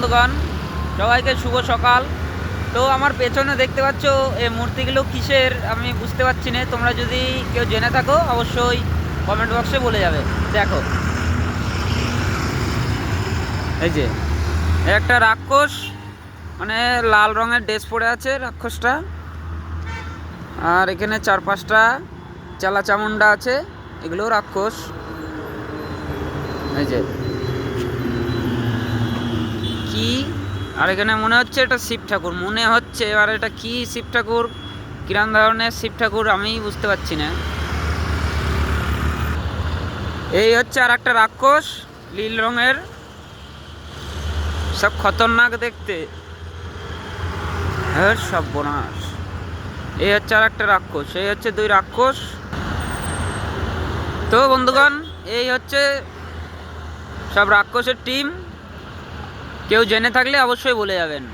বন্ধুগণ, সবাইকে শুভ সকাল। তো আমার পেছনে দেখতে পাচ্ছ এই মূর্তিগুলো কিসের আমি বুঝতে পারছি না। তোমরা যদি কেউ জেনে থাকো অবশ্যই কমেন্ট বক্সে বলে যাবে। দেখো, এই যে একটা রাক্ষস, মানে লাল রঙের ড্রেস পরে আছে রাক্ষসটা, আর এখানে 4-5টা চালা চামুন্ডা আছে, এগুলো রাক্ষস। এই যে কি, আর এখানে মনে হচ্ছে এটা শিব ঠাকুর মনে হচ্ছে। এবার এটা কি শিব ঠাকুর, কিরম ধরনের শিব ঠাকুর আমি বুঝতে পারছি না। এই হচ্ছে আর একটা রাক্ষস নীল রঙের, সব খতরনাক দেখতে, হ্যাঁ সব বোনাস। এই হচ্ছে আর একটা রাক্ষস, এই হচ্ছে 2 রাক্ষস। তো বন্ধুগণ, এই হচ্ছে সব রাক্ষসের টিম। কেউ জেনে থাকলে অবশ্যই বলে যাবেন।